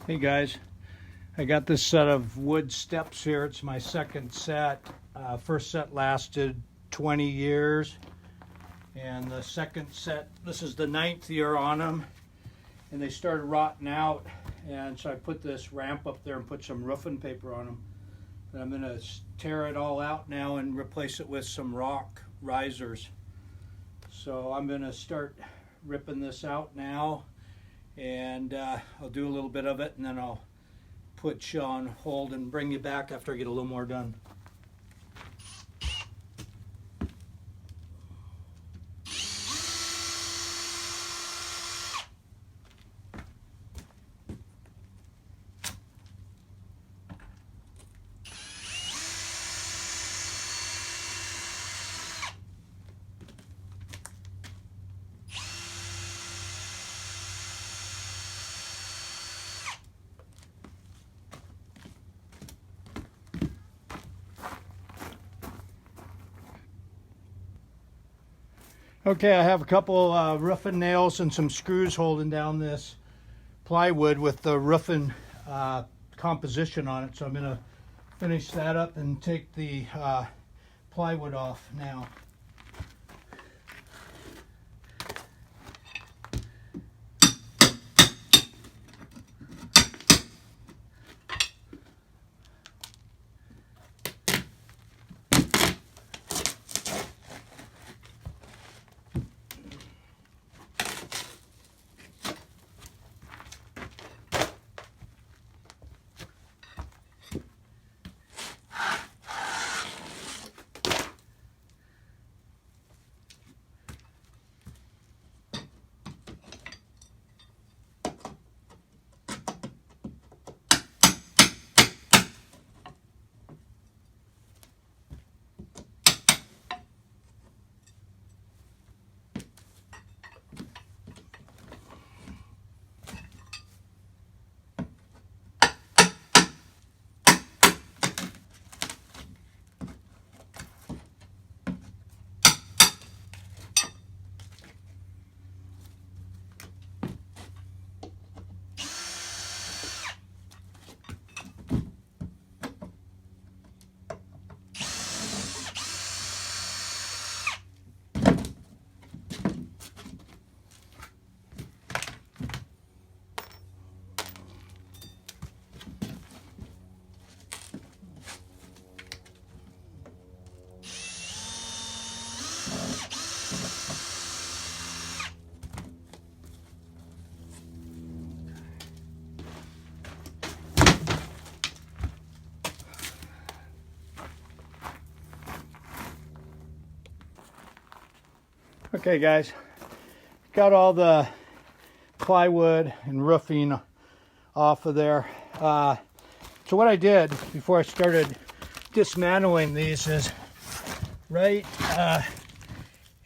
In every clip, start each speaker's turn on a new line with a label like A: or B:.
A: Hey guys, I got this set of wood steps here. It's my second set. First set lasted 20 years, and the second set, this is the 9th year on them, and they started rotting out, and so I put this ramp up there and put some roofing paper on them. And I'm going to tear it all out now and replace it with some Rock Risers. So I'm going to start ripping this out now, and I'll do a little bit of it, and then I'll put you on hold and bring you back after I get a little more done. Okay, I have a couple roofing nails and some screws holding down this plywood with the roofing composition on it. So I'm going to finish that up and take the plywood off now. Okay guys, got all the plywood and roofing off of there. So what I did before I started dismantling these is right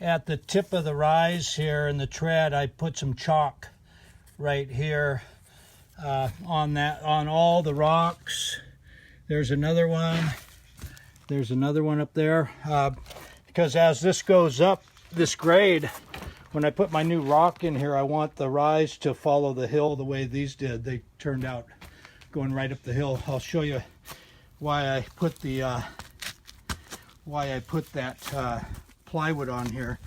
A: at the tip of the rise here in the tread, I put some chalk right here on all the rocks. There's another one. There's another one up there. Because as this goes up this grade, when I put my new rock in here, I want the rise to follow the hill the way these did. They turned out going right up the hill. I'll show you why I put that plywood on here.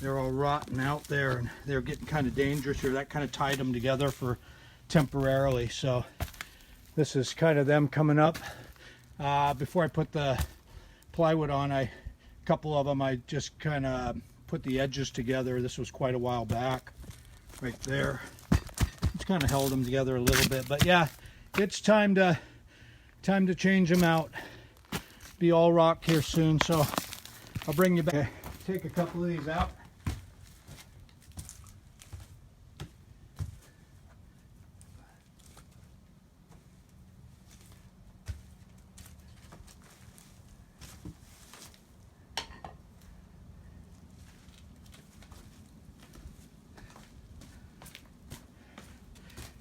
A: They're all rotten out there, and they're getting kind of dangerous here. That kind of tied them together for temporarily. So this is kind of them coming up. Before I put the plywood on, a couple of them I just kind of put the edges together. This was quite a while back, right there. It's kind of held them together a little bit, but yeah, it's time to change them out. Be all rock here soon, so I'll bring you back. Okay, take a couple of these out.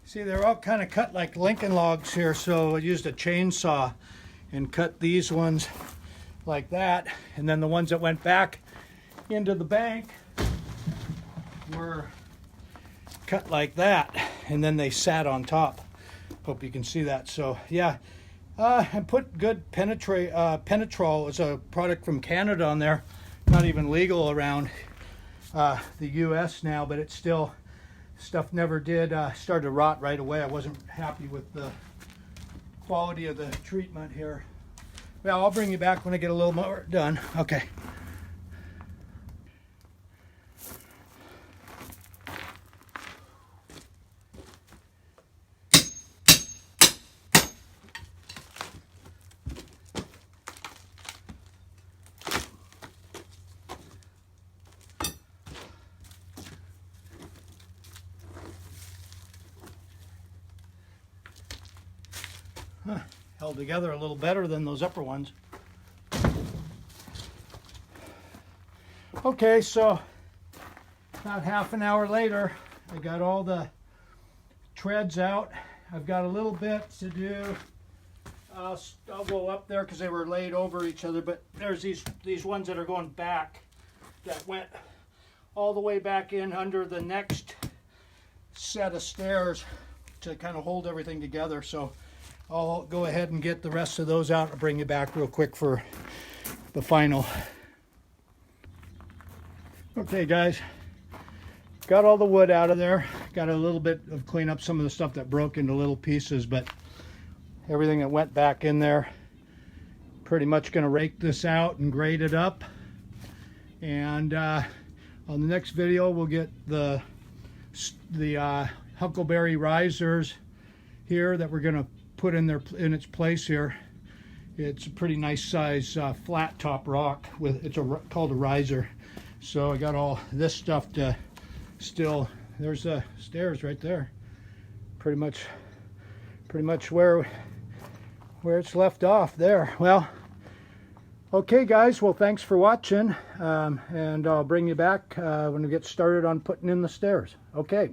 A: See, they're all kind of cut like Lincoln logs here, so I used a chainsaw and cut these ones like that, and then the ones that went back into the bank were cut like that, and then they sat on top Hope you can see that. So yeah, I put good Penetrol is a product from Canada on there. Not even legal around the U.S. now, but it's still, stuff never did start to rot right away. I wasn't happy with the quality of the treatment here. Well, I'll bring you back when I get a little more done. Okay. Held together a little better than those upper ones. Okay, so about half an hour later, I got all the treads out. I've got a little bit to do. I'll go up there because they were laid over each other, but there's these ones that are going back that went all the way back in under the next set of stairs to kind of hold everything together. So I'll go ahead and get the rest of those out and bring you back real quick for the final. Okay guys, got all the wood out of there. Got a little bit of clean up some of the stuff that broke into little pieces, but everything that went back in there, pretty much going to rake this out and grade it up. And on the next video we'll get the Huckleberry Risers here that we're going to put in its place here. It's a pretty nice size flat top rock with called a riser. So I got all this stuff to still. There's the stairs right there. Pretty much where it's left off there. Well, okay guys, well thanks for watching, and I'll bring you back when we get started on putting in the stairs. Okay.